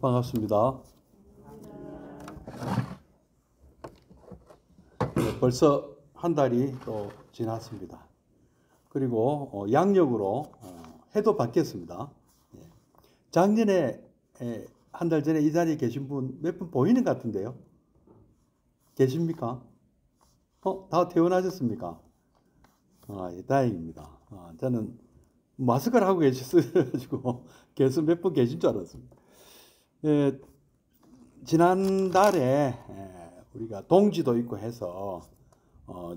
반갑습니다. 네, 벌써 한 달이 또 지났습니다. 그리고 양력으로 해도 바뀌었습니다. 작년에 한 달 전에 이 자리에 계신 분 몇 분 보이는 것 같은데요. 계십니까? 다 퇴원하셨습니까? 예, 다행입니다. 저는 마스크를 하고 계셨어가지고 계속 몇 분 계신 줄 알았습니다. 예, 지난달에 우리가 동지도 있고 해서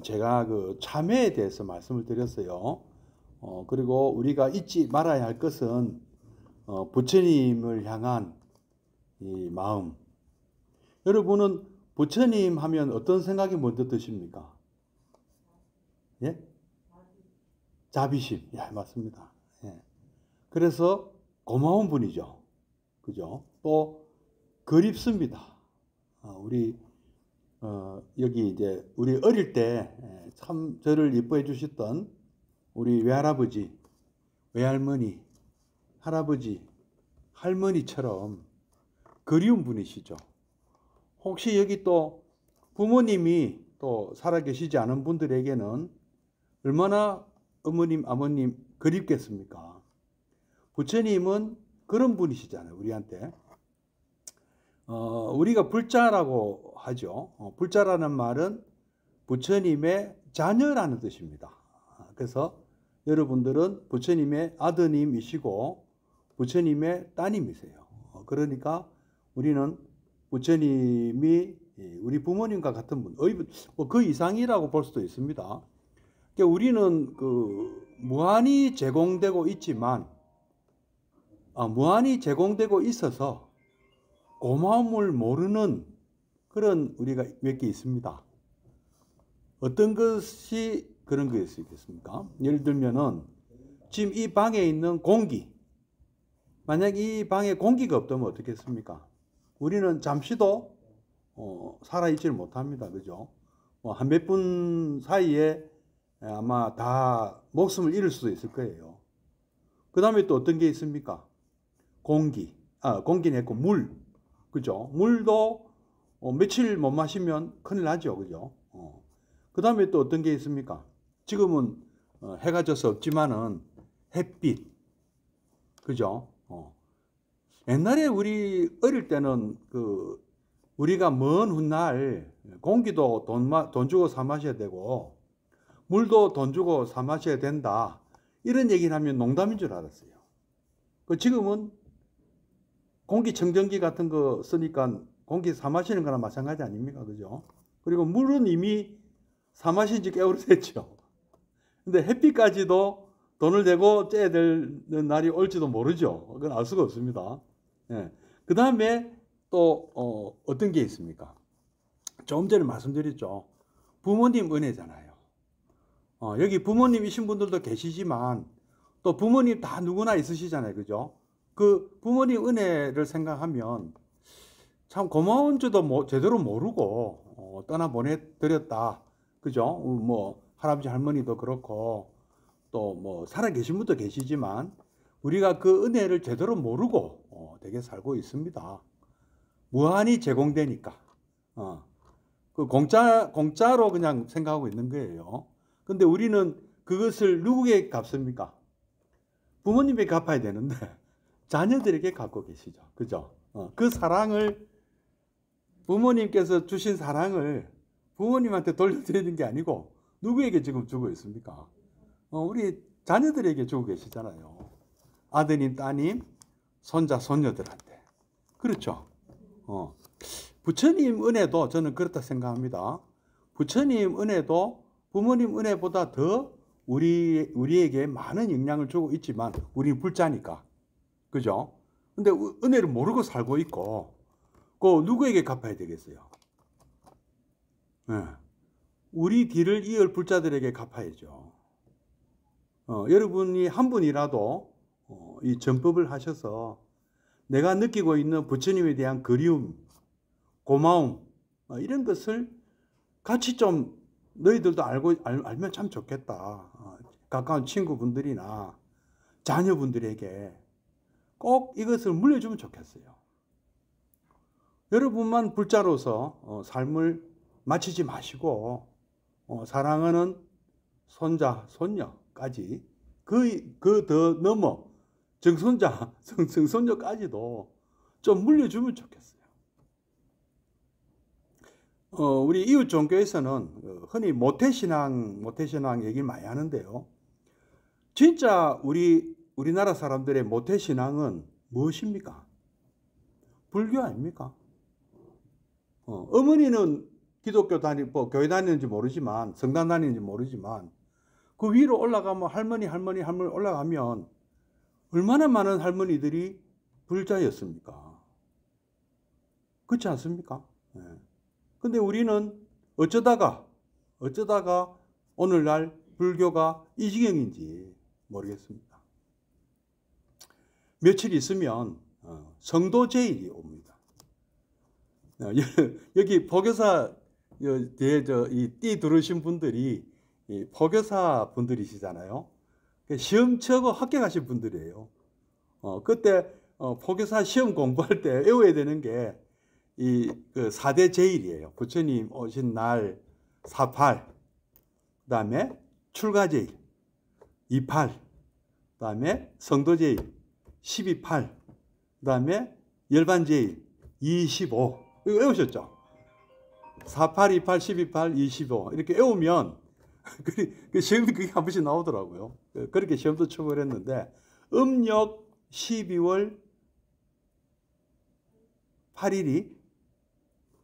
제가 그 참회에 대해서 말씀을 드렸어요. 그리고 우리가 잊지 말아야 할 것은 부처님을 향한 이 마음. 여러분은 부처님 하면 어떤 생각이 먼저 드십니까? 예? 자비심. 예, 맞습니다. 예. 그래서 고마운 분이죠. 그죠? 또 그립습니다. 우리 여기 이제 우리 어릴 때 참 저를 예뻐해 주셨던 우리 외할아버지, 외할머니, 할아버지, 할머니처럼 그리운 분이시죠. 혹시 여기 또 부모님이 또 살아계시지 않은 분들에게는 얼마나 어머님, 아버님 그립겠습니까? 부처님은 그런 분이시잖아요, 우리한테. 우리가 불자라고 하죠. 불자라는 말은 부처님의 자녀라는 뜻입니다. 그래서 여러분들은 부처님의 아드님이시고 부처님의 따님이세요. 그러니까 우리는 부처님이 우리 부모님과 같은 분, 그 이상이라고 볼 수도 있습니다. 그러니까 우리는 그 무한히 제공되고 있지만, 무한히 제공되고 있어서 고마움을 모르는 그런 우리가 몇 개 있습니다. 어떤 것이 그런 것일 수 있겠습니까? 예를 들면은 지금 이 방에 있는 공기, 만약 이 방에 공기가 없다면 어떻겠습니까? 우리는 잠시도 살아있지를 못합니다. 그죠? 한 몇 분 사이에 아마 다 목숨을 잃을 수도 있을 거예요. 그 다음에 또 어떤 게 있습니까? 공기는 했고 물. 그죠? 물도 며칠 못 마시면 큰일 나죠. 그죠? 그 다음에 또 어떤 게 있습니까? 지금은 해가 져서 없지만은 햇빛. 그죠? 옛날에 우리 어릴 때는 우리가 먼 훗날 공기도 돈 주고 사 마셔야 되고 물도 돈 주고 사 마셔야 된다. 이런 얘기를 하면 농담인 줄 알았어요. 지금은 공기청정기 같은 거 쓰니까 공기 사 마시는 거나 마찬가지 아닙니까? 그죠? 그리고 물은 이미 사 마신 지 꽤 오래됐죠. 근데 햇빛까지도 돈을 대고 째야 되는 날이 올지도 모르죠. 그건 알 수가 없습니다. 예. 그 다음에 또 어떤 게 있습니까? 조금 전에 말씀드렸죠. 부모님 은혜잖아요. 여기 부모님이신 분들도 계시지만 또 부모님 다 누구나 있으시잖아요. 그죠? 그 부모님 은혜를 생각하면 참 고마운 줄도 제대로 모르고 떠나보내드렸다. 그죠? 뭐 할아버지 할머니도 그렇고 또 뭐 살아계신 분도 계시지만 우리가 그 은혜를 제대로 모르고 되게 살고 있습니다. 무한히 제공되니까 그 공짜로 그냥 생각하고 있는 거예요. 근데 우리는 그것을 누구에게 갚습니까? 부모님에게 갚아야 되는데 자녀들에게 갚고 계시죠. 그죠? 그 사랑을 부모님께서 주신 사랑을 부모님한테 돌려드리는 게 아니고 누구에게 지금 주고 있습니까? 우리 자녀들에게 주고 계시잖아요. 아드님, 따님, 손자, 손녀들한테. 그렇죠? 부처님 은혜도 저는 그렇다 생각합니다. 부처님 은혜도 부모님 은혜보다 더 우리에게 많은 영향을 주고 있지만 우리는 불자니까. 그죠? 근데 은혜를 모르고 살고 있고 그 누구에게 갚아야 되겠어요? 네. 우리 뒤를 이을 불자들에게 갚아야죠. 여러분이 한 분이라도 이 전법을 하셔서 내가 느끼고 있는 부처님에 대한 그리움, 고마움 이런 것을 같이 좀 너희들도 알면 참 좋겠다. 가까운 친구분들이나 자녀분들에게 꼭 이것을 물려주면 좋겠어요. 여러분만 불자로서 삶을 마치지 마시고 사랑하는 손자, 손녀까지 그 더 넘어 정손자, 정손녀까지도 좀 물려주면 좋겠어요. 우리 이웃 종교에서는 흔히 모태신앙 얘기를 많이 하는데요. 진짜 우리나라 사람들의 모태신앙은 무엇입니까? 불교 아닙니까? 어머니는 기독교 교회 다니는지 모르지만, 성당 다니는지 모르지만, 그 위로 올라가면 할머니 올라가면 얼마나 많은 할머니들이 불자였습니까? 그렇지 않습니까? 네. 근데 우리는 어쩌다가 오늘날 불교가 이 지경인지 모르겠습니다. 며칠 있으면 성도제일이 옵니다. 여기 포교사 뒤에 띠 두르신 분들이 포교사 분들이시잖아요. 시험 치고 합격하신 분들이에요. 그때 포교사 시험 공부할 때 외워야 되는 게 그 4대 제일이에요. 부처님 오신 날 48, 그 다음에 출가제일 28, 그 다음에 성도제일 12.8, 그 다음에 열반제일 25. 이거 외우셨죠? 48, 28, 12.8, 25 이렇게 외우면 그 시험이 그게 한 번씩 나오더라고요. 그렇게 시험도 치고 그랬는데 음력 12월 8일이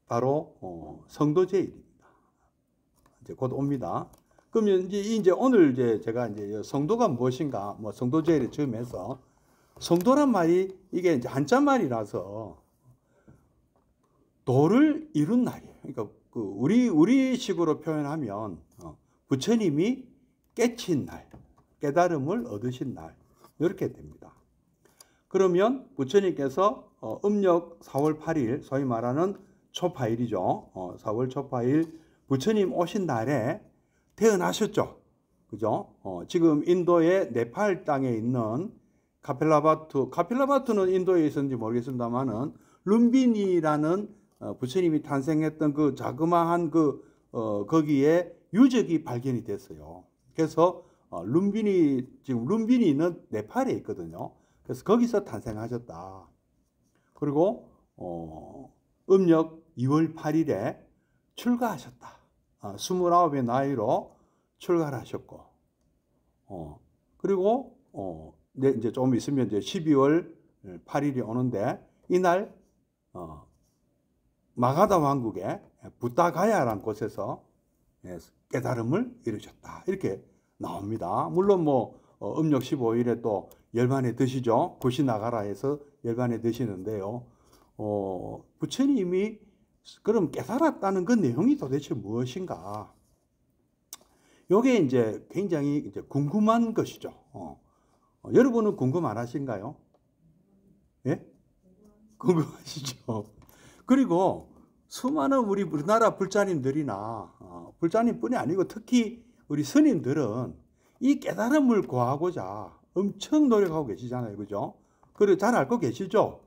바로 성도제일입니다. 이제 곧 옵니다. 그러면 이제 오늘 제가 이제 성도가 무엇인가, 뭐 성도제일을 처음 해서 성도란 말이 이게 이제 한자 말이라서 도를 이룬 날이에요. 그러니까 우리식으로 표현하면 부처님이 깨친 날, 깨달음을 얻으신 날 이렇게 됩니다. 그러면 부처님께서 음력 4월 8일 소위 말하는 초파일이죠. 4월 초파일 부처님 오신 날에 태어나셨죠. 그죠? 지금 인도의 네팔 땅에 있는 카필라바투는 인도에 있었는지 모르겠습니다만은 룸비니라는 부처님이 탄생했던 그 자그마한 거기에 유적이 발견이 됐어요. 그래서 지금 룸비니는 네팔에 있거든요. 그래서 거기서 탄생하셨다. 그리고 음력 2월 8일에 출가하셨다. 29의 나이로 출가를 하셨고, 그리고 이제 좀 있으면 이제 12월 8일이 오는데 이날 마가다 왕국의 부타가야라는 곳에서 깨달음을 이루셨다. 이렇게 나옵니다. 물론 음력 15일에 또 열반에 드시죠. 구시나가라에서 열반에 드시는데요. 부처님이 그럼 깨달았다는 그 내용이 도대체 무엇인가? 요게 이제 굉장히 이제 궁금한 것이죠. 여러분은 궁금 안 하신가요? 예? 궁금하시죠? 그리고 수많은 우리나라 불자님들이나 불자님뿐이 아니고 특히 우리 스님들은 이 깨달음을 구하고자 엄청 노력하고 계시잖아요. 그죠? 그리고 잘 알고 계시죠?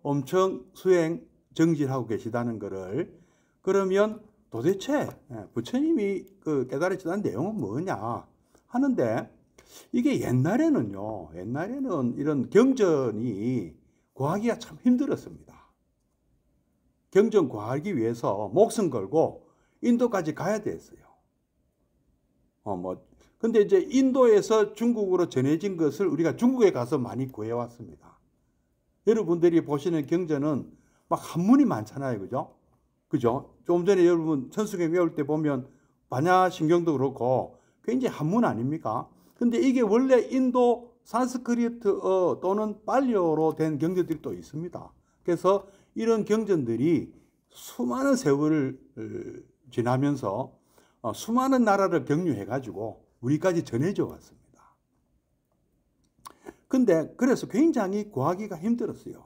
엄청 수행, 정진하고 계시다는 것을. 그러면 도대체 부처님이 그 깨달으시다는 내용은 뭐냐 하는데 이게 옛날에는 이런 경전이 구하기가 참 힘들었습니다. 경전 구하기 위해서 목숨 걸고 인도까지 가야 됐어요. 근데 이제 인도에서 중국으로 전해진 것을 우리가 중국에 가서 많이 구해왔습니다. 여러분들이 보시는 경전은 막 한문이 많잖아요. 그죠? 그죠? 조금 전에 여러분 천수경 외울 때 보면 반야신경도 그렇고 굉장히 한문 아닙니까? 근데 이게 원래 인도 산스크리트어 또는 빨리어로 된 경전들이 또 있습니다. 그래서 이런 경전들이 수많은 세월을 지나면서 수많은 나라를 경유해가지고 우리까지 전해져 왔습니다. 근데 그래서 굉장히 구하기가 힘들었어요.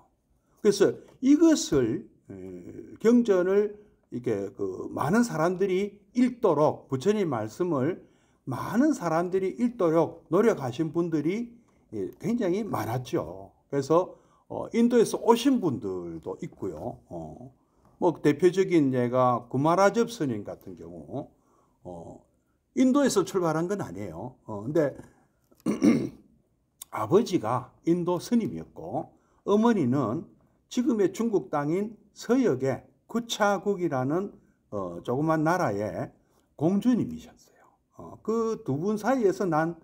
그래서 이것을 경전을 이렇게 많은 사람들이 읽도록 부처님 말씀을 많은 사람들이 읽도록 노력하신 분들이 굉장히 많았죠. 그래서 인도에서 오신 분들도 있고요. 뭐 대표적인 예가 구마라접 스님 같은 경우 인도에서 출발한 건 아니에요. 근데 아버지가 인도 스님이었고 어머니는 지금의 중국 땅인 서역의 구차국이라는 조그만 나라의 공주님이셨어요. 그 두 분 사이에서 난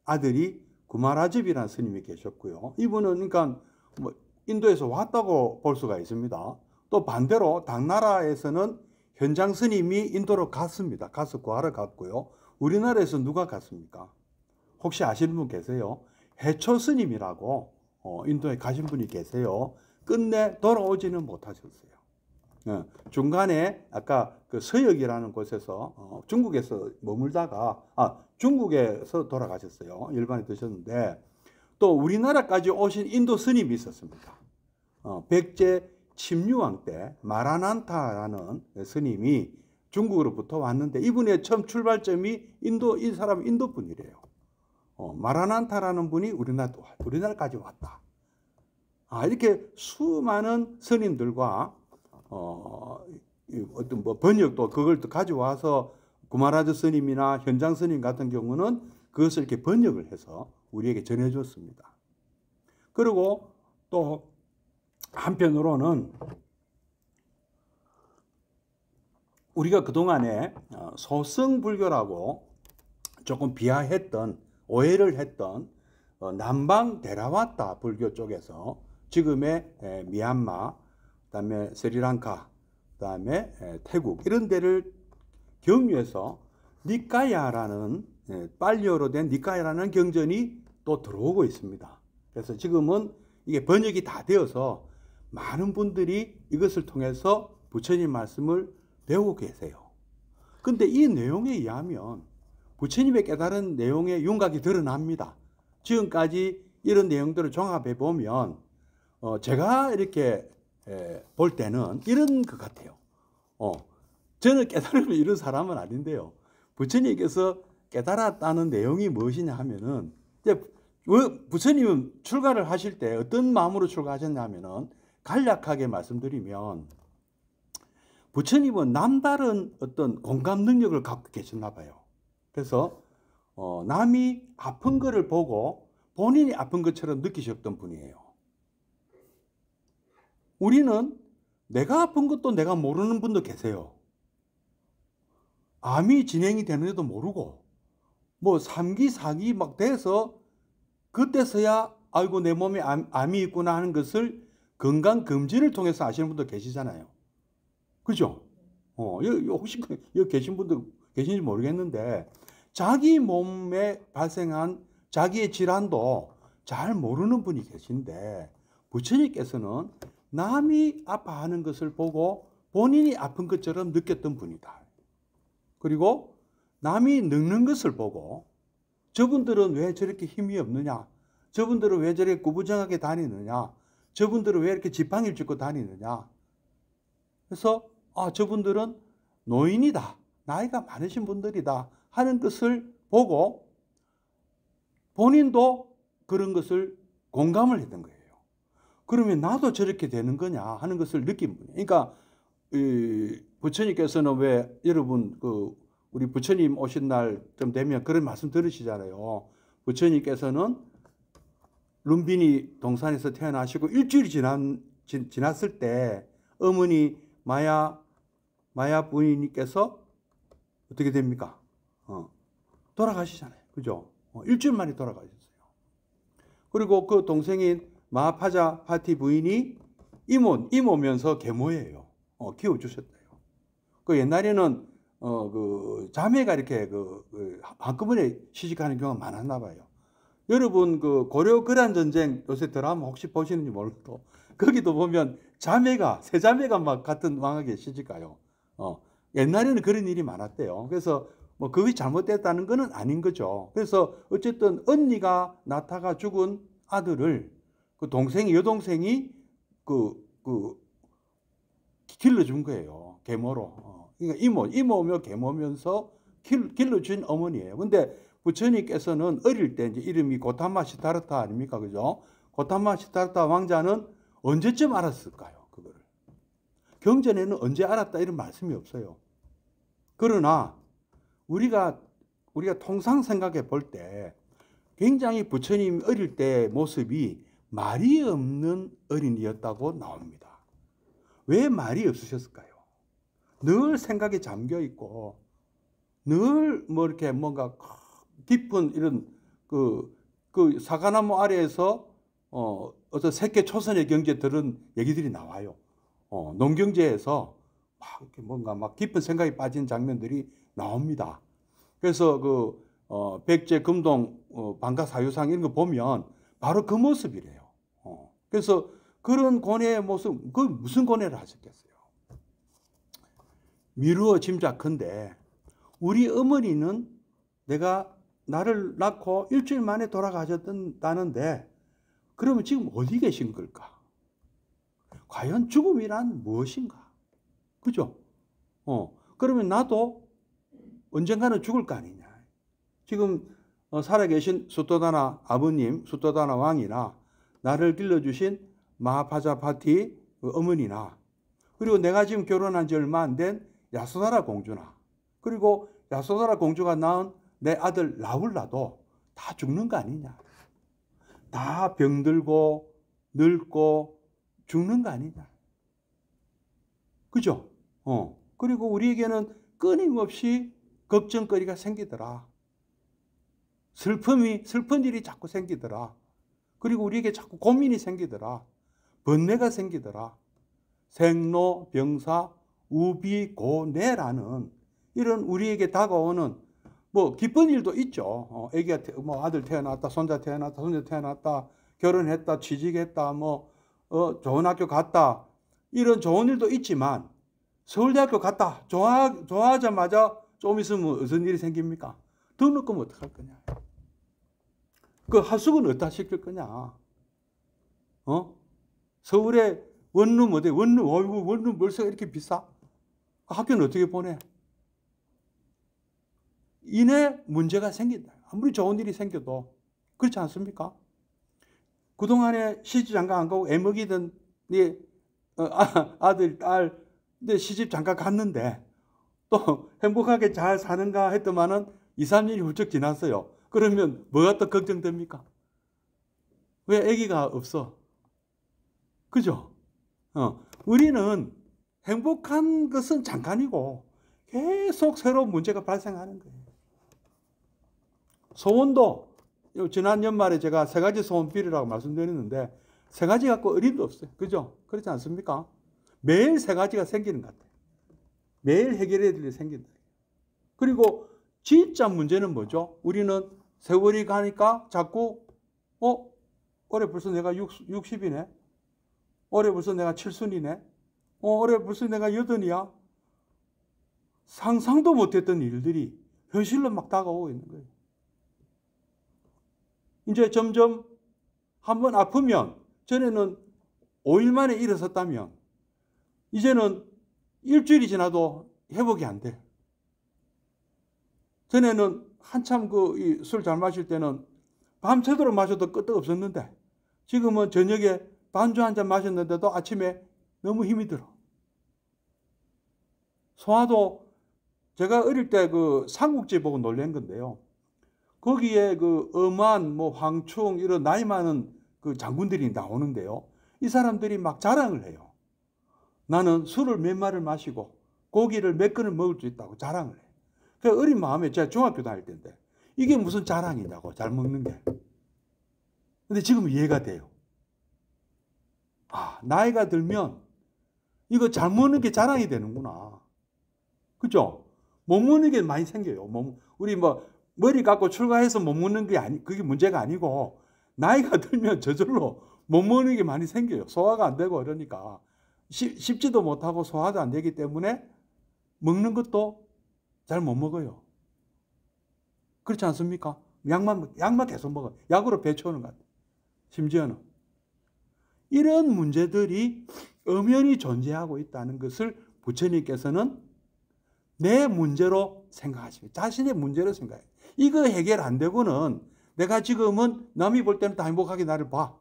아들이 구마라접이라는 스님이 계셨고요. 이분은 그러니까 뭐 인도에서 왔다고 볼 수가 있습니다. 또 반대로 당나라에서는 현장 스님이 인도로 갔습니다. 가서 구하러 갔고요. 우리나라에서 누가 갔습니까? 혹시 아시는 분 계세요? 해초 스님이라고 인도에 가신 분이 계세요. 끝내 돌아오지는 못하셨어요. 중간에 아까 그 서역이라는 곳에서 중국에서 머물다가 중국에서 돌아가셨어요. 일반에 드셨는데 또 우리나라까지 오신 인도 스님이 있었습니다. 백제 침류왕 때 마라난타라는 스님이 중국으로부터 왔는데 이분의 처음 출발점이 이 사람은 인도 분이래요. 마라난타라는 분이 우리나라까지 왔다. 이렇게 수많은 스님들과 어떤 뭐 번역도 그걸 또 가져와서 구마라저 스님이나 현장 스님 같은 경우는 그것을 이렇게 번역을 해서 우리에게 전해줬습니다. 그리고 또 한편으로는 우리가 그동안에 소승불교라고 조금 비하했던 오해를 했던 남방 데라와타 불교 쪽에서 지금의 미얀마, 그다음에 스리랑카, 그다음에 태국 이런 데를 경유해서 니까야라는 빨리어로 된 니까야라는 경전이 또 들어오고 있습니다. 그래서 지금은 이게 번역이 다 되어서 많은 분들이 이것을 통해서 부처님 말씀을 배우고 계세요. 근데 이 내용에 의하면 부처님의 깨달은 내용의 윤곽이 드러납니다. 지금까지 이런 내용들을 종합해 보면 제가 이렇게 볼 때는 이런 것 같아요. 저는 깨달음을 이룬 사람은 아닌데요. 부처님께서 깨달았다는 내용이 무엇이냐 하면은 이제 부처님은 출가를 하실 때 어떤 마음으로 출가하셨냐면은 간략하게 말씀드리면 부처님은 남다른 어떤 공감 능력을 갖고 계셨나 봐요. 그래서 남이 아픈 거를 보고 본인이 아픈 것처럼 느끼셨던 분이에요. 우리는 내가 아픈 것도 내가 모르는 분도 계세요. 암이 진행이 되는데도 모르고 뭐 3기, 4기 막 돼서 그때서야 아이고 내 몸에 암이 있구나 하는 것을 건강검진을 통해서 아시는 분도 계시잖아요. 그죠? 혹시 여기 계신 분들 계신지 모르겠는데 자기 몸에 발생한 자기의 질환도 잘 모르는 분이 계신데 부처님께서는 남이 아파하는 것을 보고 본인이 아픈 것처럼 느꼈던 분이다. 그리고 남이 늙는 것을 보고 저분들은 왜 저렇게 힘이 없느냐? 저분들은 왜 저렇게 구부정하게 다니느냐? 저분들은 왜 이렇게 지팡이를 짚고 다니느냐? 그래서 저분들은 노인이다. 나이가 많으신 분들이다. 하는 것을 보고 본인도 그런 것을 공감을 했던 거예요. 그러면 나도 저렇게 되는 거냐 하는 것을 느낀 분이에요. 그러니까 부처님께서는 왜 여러분 우리 부처님 오신 날 좀 되면 그런 말씀 들으시잖아요. 부처님께서는 룸비니 동산에서 태어나시고 일주일이 지났을 때 어머니 마야 부인님께서 어떻게 됩니까? 돌아가시잖아요. 그죠? 일주일 만에 돌아가셨어요. 그리고 그 동생인 마하파자 파티 부인이 이모면서 계모예요. 키워주셨대요. 그 옛날에는 그 자매가 이렇게 한꺼번에 시집가는 경우가 많았나 봐요. 여러분 그 고려 거란 전쟁 요새 드라마 혹시 보시는지 몰라도 거기도 보면 세 자매가 막 같은 왕에게 시집가요. 옛날에는 그런 일이 많았대요. 그래서 뭐 그것이 잘못됐다는 것은 아닌 거죠. 그래서 어쨌든 언니가 낳다가 죽은 아들을 그 여동생이 길러준 거예요. 계모로. 그러니까 이모며 계모면서 길러준 어머니예요. 근데 부처님께서는 어릴 때 이제 이름이 고타마 시타르타 아닙니까? 그죠? 고타마 시타르타 왕자는 언제쯤 알았을까요? 그거를. 경전에는 언제 알았다 이런 말씀이 없어요. 그러나 우리가 통상 생각해 볼 때 굉장히 부처님 어릴 때 모습이 말이 없는 어린이였다고 나옵니다. 왜 말이 없으셨을까요? 늘 생각에 잠겨 있고 늘 뭐 이렇게 뭔가 깊은 이런 그 사과나무 아래에서 어떤 세계 초선의 경제 들은 얘기들이 나와요. 농경제에서 막 이렇게 뭔가 막 깊은 생각이 빠진 장면들이 나옵니다. 그래서 백제 금동 방가사유상 이런 거 보면 바로 그 모습이래요. 그래서 그런 고뇌의 모습, 그 무슨 고뇌를 하셨겠어요? 미루어 짐작컨대 우리 어머니는 내가 나를 낳고 일주일 만에 돌아가셨다는데 그러면 지금 어디 계신 걸까? 과연 죽음이란 무엇인가? 그죠? 그러면 나도 언젠가는 죽을 거 아니냐. 지금 살아계신 수토다나 아버님, 수토다나 왕이나 나를 길러주신 마하파자파티 어머니나 그리고 내가 지금 결혼한 지 얼마 안 된 야소다라 공주나 그리고 야소다라 공주가 낳은 내 아들 라울라도 다 죽는 거 아니냐. 다 병들고 늙고 죽는 거 아니냐. 그죠? 그리고 우리에게는 끊임없이 걱정거리가 생기더라. 슬픈 일이 자꾸 생기더라. 그리고 우리에게 자꾸 고민이 생기더라. 번뇌가 생기더라. 생로, 병사, 우비, 고뇌라는 이런 우리에게 다가오는 뭐 기쁜 일도 있죠. 애기가 뭐 아들 태어났다, 손자 태어났다, 손자 태어났다, 결혼했다, 취직했다, 뭐 좋은 학교 갔다 이런 좋은 일도 있지만 서울대학교 갔다 좋아하자마자 좀 있으면 무슨 일이 생깁니까? 등록금 어떡할 거냐? 그 하숙은 어디다 시킬 거냐? 서울에 원룸 어디? 원룸 월세가 이렇게 비싸? 학교는 어떻게 보내? 이내 문제가 생긴다. 아무리 좋은 일이 생겨도 그렇지 않습니까? 그동안에 시집 장가 안 가고 애먹이던 네 아들, 딸, 내 시집 장가 갔는데 또 행복하게 잘 사는가 했더만은 2, 3년이 훌쩍 지났어요. 그러면 뭐가 또 걱정됩니까? 왜 아기가 없어? 그죠? 우리는 행복한 것은 잠깐이고 계속 새로운 문제가 발생하는 거예요. 소원도 지난 연말에 제가 3가지 소원 빌으라고 말씀드렸는데 3가지 갖고 어림도 없어요. 그죠? 그렇지 않습니까? 매일 3가지가 생기는 것 같아요. 매일 해결해야 될 일이 생긴다. 그리고 진짜 문제는 뭐죠? 우리는 세월이 가니까 자꾸 올해 벌써 내가 60이네. 올해 벌써 내가 7순이네. 올해 벌써 내가 80이야. 상상도 못했던 일들이 현실로 막 다가오고 있는 거예요. 이제 점점 한번 아프면 전에는 5일 만에 일어섰다면 이제는 일주일이 지나도 회복이 안 돼. 전에는 한참 술 잘 마실 때는 밤새도록 마셔도 끄떡 없었는데 지금은 저녁에 반주 한 잔 마셨는데도 아침에 너무 힘이 들어. 소화도 제가 어릴 때 삼국지 보고 놀란 건데요. 거기에 엄한, 황충 이런 나이 많은 장군들이 나오는데요. 이 사람들이 막 자랑을 해요. 나는 술을 몇 마리를 마시고 고기를 몇 근을 먹을 수 있다고 자랑을 해요. 그 어린 마음에 제가 중학교 다닐 때인데 이게 무슨 자랑이냐고 잘 먹는 게. 근데 지금 이해가 돼요. 나이가 들면 이거 잘 먹는 게 자랑이 되는구나. 그죠? 못 먹는 게 많이 생겨요. 우리 머리 갖고 출가해서 못 먹는 게 그게 문제가 아니고 나이가 들면 저절로 못 먹는 게 많이 생겨요. 소화가 안 되고 그러니까 씹지도 못하고 소화도 안 되기 때문에 먹는 것도 잘 못 먹어요. 그렇지 않습니까? 약만 계속 먹어요. 약으로 배 채우는 것 같아요. 심지어는. 이런 문제들이 엄연히 존재하고 있다는 것을 부처님께서는 내 문제로 생각하십니다. 자신의 문제로 생각해요. 이거 해결 안 되고는 내가 지금은 남이 볼 때는 다 행복하게 나를 봐.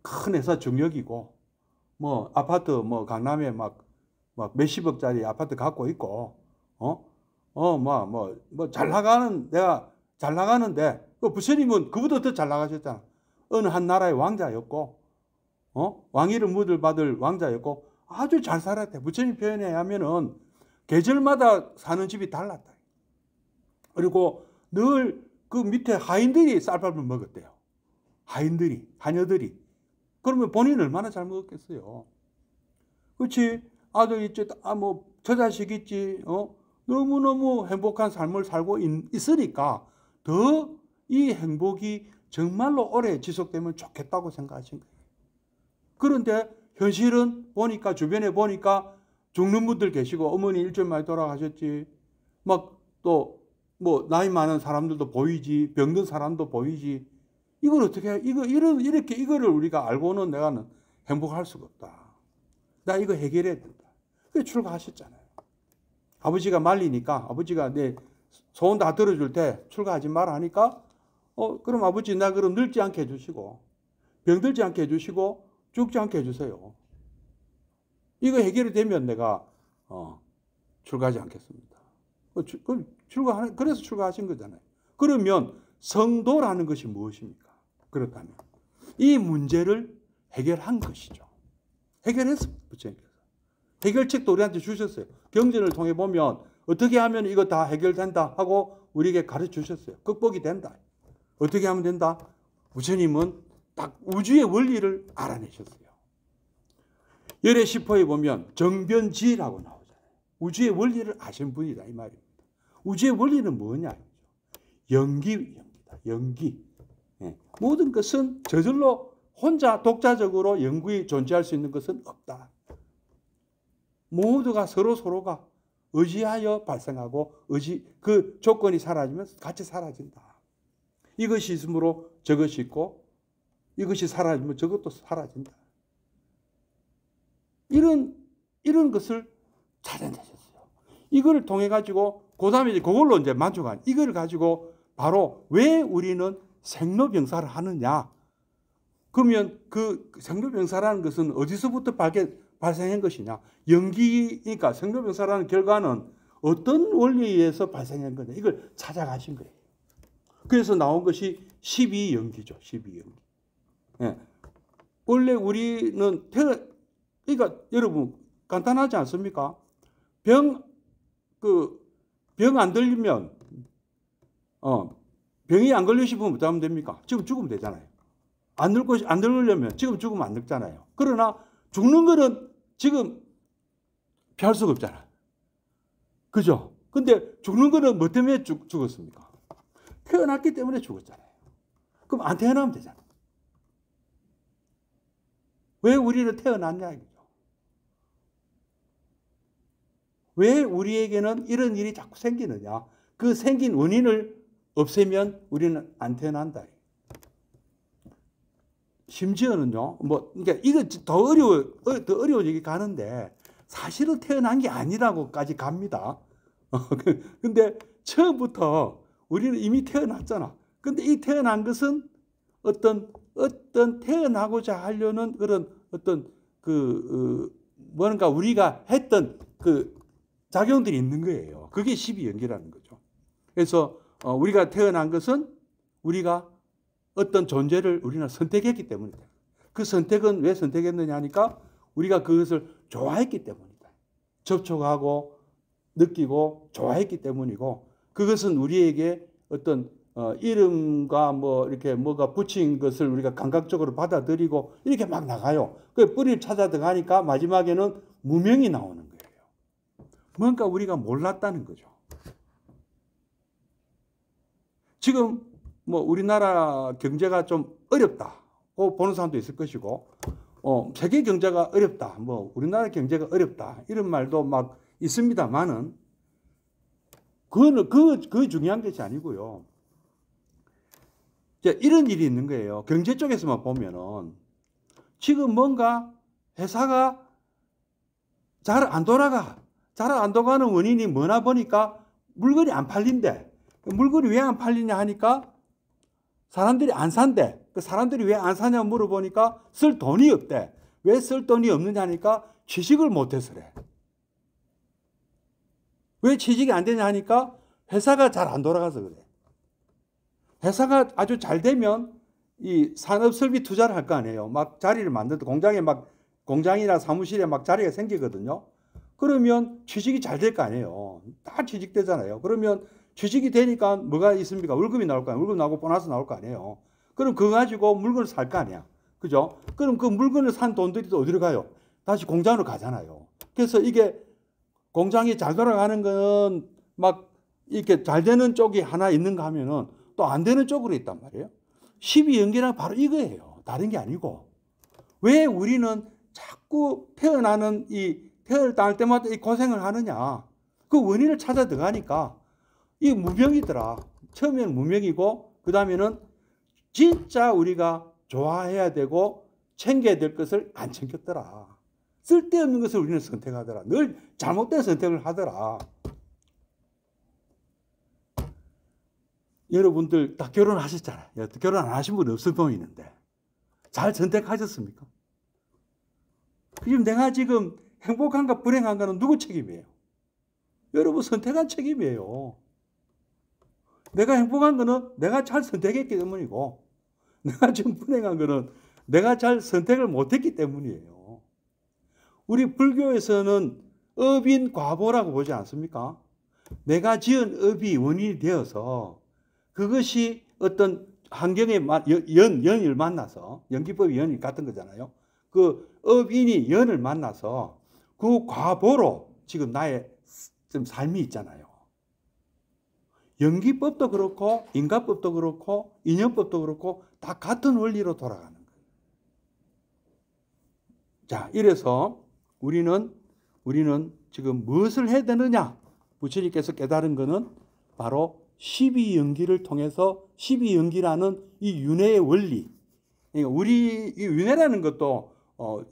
큰 회사 중역이고 뭐 아파트 뭐 강남에 막 몇십억짜리 아파트 갖고 있고 잘 나가는 내가 잘 나가는데 그 부처님은 그보다 더 잘 나가셨잖아. 어느 한 나라의 왕자였고 왕위를 받을 왕자였고 아주 잘 살았대. 부처님 표현에 하면은 계절마다 사는 집이 달랐다. 그리고 늘 그 밑에 하인들이 쌀밥을 먹었대요. 하녀들이. 그러면 본인은 얼마나 잘 먹었겠어요. 그렇지? 아들 있지, 저 자식 있지, 너무너무 행복한 삶을 살고 있으니까 더 이 행복이 정말로 오래 지속되면 좋겠다고 생각하신 거예요. 그런데 현실은 보니까, 주변에 보니까 죽는 분들 계시고, 어머니 일주일 만에 돌아가셨지, 나이 많은 사람들도 보이지, 병든 사람도 보이지. 이걸 어떻게 해? 이거를 우리가 알고는 내가는 행복할 수가 없다. 나 이거 해결해야 된다. 그래서 출가하셨잖아요. 아버지가 말리니까, 아버지가 내 소원 다 들어줄 때 출가하지 마라 하니까, 그럼 아버지 나 그럼 늙지 않게 해주시고, 병들지 않게 해주시고, 죽지 않게 해주세요. 이거 해결이 되면 내가, 출가하지 않겠습니다. 그래서 출가하신 거잖아요. 그러면 성도라는 것이 무엇입니까? 그렇다면 이 문제를 해결한 것이죠. 해결했습니다. 부처님께서. 해결책도 우리한테 주셨어요. 경전을 통해 보면 어떻게 하면 이거 다 해결된다 하고 우리에게 가르쳐 주셨어요. 극복이 된다. 어떻게 하면 된다? 부처님은 딱 우주의 원리를 알아내셨어요. 열의 시포에 보면 정변지라고 나오잖아요. 우주의 원리를 아신 분이다 이 말입니다. 우주의 원리는 뭐냐? 연기입니다. 연기. 모든 것은 저절로 혼자 독자적으로 영구히 존재할 수 있는 것은 없다. 모두가 서로가 의지하여 발생하고 그 조건이 사라지면 같이 사라진다. 이것이 있으므로 저것이 있고 이것이 사라지면 저것도 사라진다. 이런 것을 찾아내셨어요. 이걸 통해 가지고 그다음에 이제 그걸로 이제 만족한 이걸 가지고 바로 왜 우리는 생로병사를 하느냐? 그러면 그 생로병사라는 것은 어디서부터 발생한 것이냐? 연기니까 생로병사라는 결과는 어떤 원리에 의해서 발생한 거냐? 이걸 찾아가신 거예요. 그래서 나온 것이 12연기죠. 12연기. 예. 원래 우리는 그러니까 여러분 간단하지 않습니까? 병 안 들리면 병이 안 걸리시면 어떻게 하면 됩니까? 지금 죽으면 되잖아요. 안 늙으려면 지금 죽으면 안 늙잖아요. 그러나 죽는 거는 지금 피할 수가 없잖아요. 그죠? 근데 죽는 거는 뭐 때문에 죽었습니까? 태어났기 때문에 죽었잖아요. 그럼 안 태어나면 되잖아요. 왜 우리는 태어났냐 이거죠. 왜 우리에게는 이런 일이 자꾸 생기느냐? 그 생긴 원인을 없애면 우리는 안 태어난다. 심지어는요, 그러니까 이거 더 어려워지게 가는데, 사실은 태어난 게 아니라고까지 갑니다. 근데 처음부터 우리는 이미 태어났잖아. 근데 이 태어난 것은 어떤 태어나고자 하려는 그런 뭔가 우리가 했던 그 작용들이 있는 거예요. 그게 12연기라는 거죠. 그래서 우리가 태어난 것은 우리가 어떤 존재를 우리는 선택했기 때문이다. 그 선택은 왜 선택했느냐 하니까 우리가 그것을 좋아했기 때문이다. 접촉하고 느끼고 좋아했기 때문이고, 그것은 우리에게 어떤 이름과 이렇게 뭐가 붙인 것을 우리가 감각적으로 받아들이고 이렇게 막 나가요. 그 뿌리를 찾아 들어가니까 마지막에는 무명이 나오는 거예요. 뭔가 우리가 몰랐다는 거죠. 지금 우리나라 경제가 좀 어렵다고 보는 사람도 있을 것이고, 세계 경제가 어렵다, 우리나라 경제가 어렵다 이런 말도 막 있습니다만은 그거 중요한 것이 아니고요. 이런 일이 있는 거예요. 경제 쪽에서만 보면은 지금 뭔가 회사가 잘 안 돌아가는 원인이 뭐나 보니까 물건이 안 팔린대. 물건이 왜 안 팔리냐 하니까 사람들이 안 산대. 그 사람들이 왜 안 사냐 물어보니까 쓸 돈이 없대. 왜 쓸 돈이 없느냐 하니까 취직을 못해서래. 왜 취직이 안 되냐 하니까 회사가 잘 안 돌아가서 그래. 회사가 아주 잘 되면 이 산업설비 투자를 할 거 아니에요. 막 자리를 만들고 공장에 막 공장이나 사무실에 막 자리가 생기거든요. 그러면 취직이 잘 될 거 아니에요. 다 취직되잖아요. 그러면 취직이 되니까 뭐가 있습니까? 월급이 나올 거 아니에요. 월급 나오고 보너스 나올 거 아니에요. 그럼 그거 가지고 물건을 살 거 아니야. 그죠? 그럼 그 물건을 산 돈들이 또 어디로 가요? 다시 공장으로 가잖아요. 그래서 이게 공장이 잘 돌아가는 거는 막 이렇게 잘 되는 쪽이 하나 있는가 하면은 또 안 되는 쪽으로 있단 말이에요. 12연계는 바로 이거예요. 다른 게 아니고. 왜 우리는 자꾸 태어날 때마다 이 고생을 하느냐. 그 원인을 찾아 들어가니까 이 무명이더라. 처음에는 무명이고, 그 다음에는 진짜 우리가 좋아해야 되고 챙겨야 될 것을 안 챙겼더라. 쓸데없는 것을 우리는 선택하더라. 늘 잘못된 선택을 하더라. 여러분들 다 결혼하셨잖아요. 결혼 안 하신 분 없을 보이는데 잘 선택하셨습니까? 지금 내가 지금 행복한가 불행한가는 누구 책임이에요? 여러분 선택한 책임이에요. 내가 행복한 거는 내가 잘 선택했기 때문이고, 내가 지금 불행한 거는 내가 잘 선택을 못했기 때문이에요. 우리 불교에서는 업인 과보라고 보지 않습니까? 내가 지은 업이 원인이 되어서 그것이 어떤 환경에 연을 만나서, 연기법이 연이 같은 거잖아요. 그 업인이 연을 만나서 그 과보로 지금 나의 지금 삶이 있잖아요. 연기법도 그렇고 인과법도 그렇고 인연법도 그렇고 다 같은 원리로 돌아가는 거예요. 자, 이래서 우리는 지금 무엇을 해야 되느냐? 부처님께서 깨달은 것은 바로 12연기를 통해서 12연기라는 이 윤회의 원리. 그러니까 우리 이 윤회라는 것도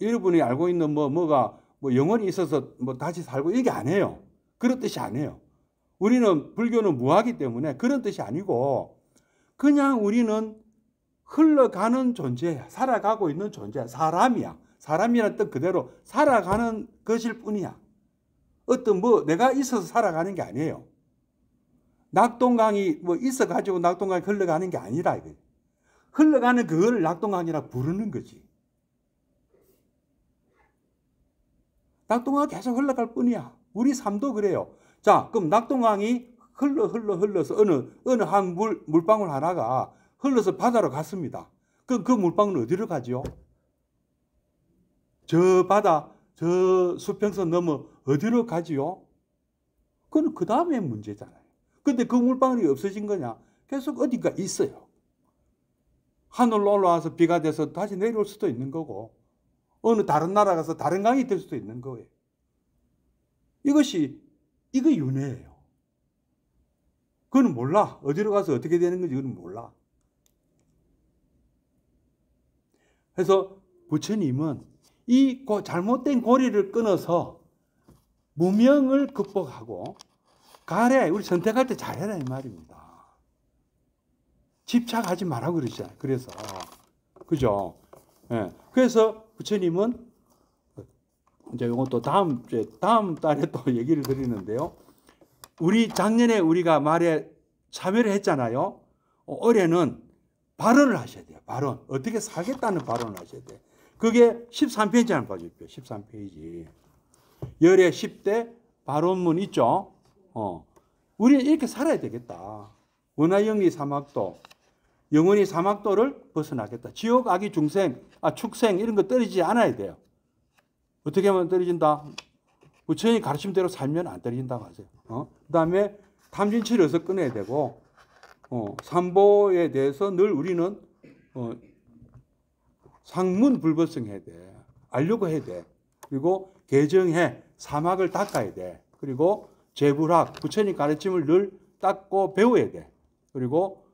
여러분이 알고 있는 뭐가 영혼이 있어서 다시 살고 이게 아니에요. 그런 뜻이 아니에요. 우리는 불교는 무하기 때문에 그런 뜻이 아니고 그냥 우리는 흘러가는 존재야. 살아가고 있는 존재야. 사람이야. 사람이라는 뜻 그대로 살아가는 것일 뿐이야. 어떤 내가 있어서 살아가는 게 아니에요. 낙동강이 있어가지고 낙동강이 흘러가는 게 아니라 이거예요. 흘러가는 그거를 낙동강이라 부르는 거지. 낙동강이 계속 흘러갈 뿐이야. 우리 삶도 그래요. 자, 그럼 낙동강이 흘러서 어느 한 물방울 하나가 흘러서 바다로 갔습니다. 그럼 그 물방울은 어디로 가죠? 저 바다, 저 수평선 넘어 어디로 가지요? 그건 그 다음에 문제잖아요. 근데 그 물방울이 없어진 거냐? 계속 어딘가 있어요. 하늘로 올라와서 비가 돼서 다시 내려올 수도 있는 거고, 어느 다른 나라 가서 다른 강이 될 수도 있는 거예요. 이거 윤회예요. 그건 몰라. 어디로 가서 어떻게 되는 건지 그건 몰라. 그래서 부처님은 이 잘못된 고리를 끊어서 무명을 극복하고 가래, 우리 선택할 때 잘해라 이 말입니다. 집착하지 말라고 그러잖아요. 그래서 그죠? 예. 그래서 부처님은 이제 이것도 다음 달에 또 얘기를 드리는데요. 우리 작년에 우리가 말에 참여를 했잖아요. 올해는 발언을 하셔야 돼요. 발언. 어떻게 살겠다는 발언을 하셔야 돼요. 그게 13페이지 한번 봐주십시오. 13페이지. 열의 10대 발언문 있죠? 우리는 이렇게 살아야 되겠다. 원하영리 사막도, 영원히 사막도를 벗어나겠다. 지옥, 악의 축생 이런 거 떨어지지 않아야 돼요. 어떻게 하면 떨어진다? 부처님이 가르침대로 살면 안 떨어진다고 하세요. 그 다음에 탐진치를 어서 끊어야 되고, 삼보에 대해서 늘 우리는 상문불벌성해야 돼. 알려고 해야 돼. 그리고 개정해. 사막을 닦아야 돼. 그리고 재불학, 부처님 가르침을 늘 닦고 배워야 돼. 그리고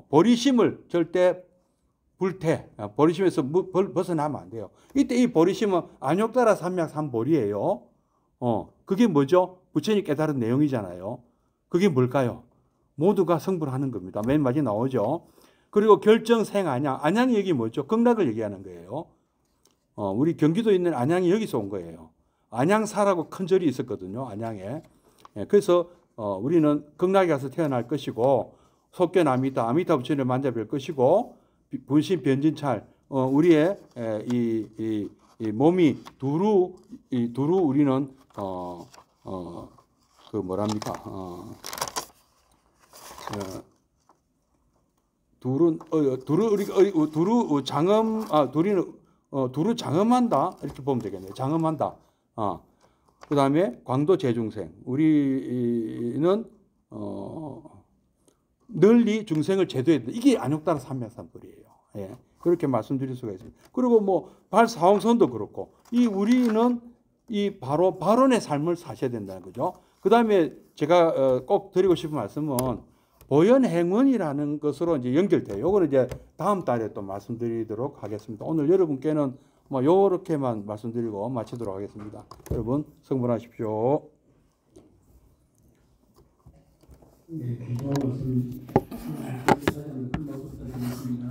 버리심을 절대 버리심에서 벗어나면 안 돼요. 이때 이 버리심은 안욕따라 삼약 삼보리예요. 그게 뭐죠? 부처님 깨달은 내용이잖아요. 그게 뭘까요? 모두가 성불하는 겁니다. 맨 마지막에 나오죠. 그리고 결정생 안양. 안양이 여기 뭐죠? 극락을 얘기하는 거예요. 우리 경기도에 있는 안양이 여기서 온 거예요. 안양사라고 큰 절이 있었거든요. 안양에. 예, 그래서 우리는 극락에 가서 태어날 것이고 속견 아미타 부처님을 만나뵐 것이고 분신 변진찰 우리의 이 몸이 두루 우리는 그 뭐랍니까 두루 장엄 두루 장엄한다 이렇게 보면 되겠네요. 장엄한다. 그 다음에 광도 재중생 우리는 널리 중생을 제도해야 된다. 이게 안욕다라 삼명삼불이에요. 예, 그렇게 말씀드릴 수가 있습니다. 그리고 뭐 발사홍선도 그렇고 우리는 이 바로 발언의 삶을 사셔야 된다는 거죠. 그 다음에 제가 꼭 드리고 싶은 말씀은 보현행원이라는 것으로 이제 연결돼요. 이거는 이제 다음 달에 또 말씀드리도록 하겠습니다. 오늘 여러분께는 뭐 요렇게만 말씀드리고 마치도록 하겠습니다. 여러분 성불하십시오. 네, 말씀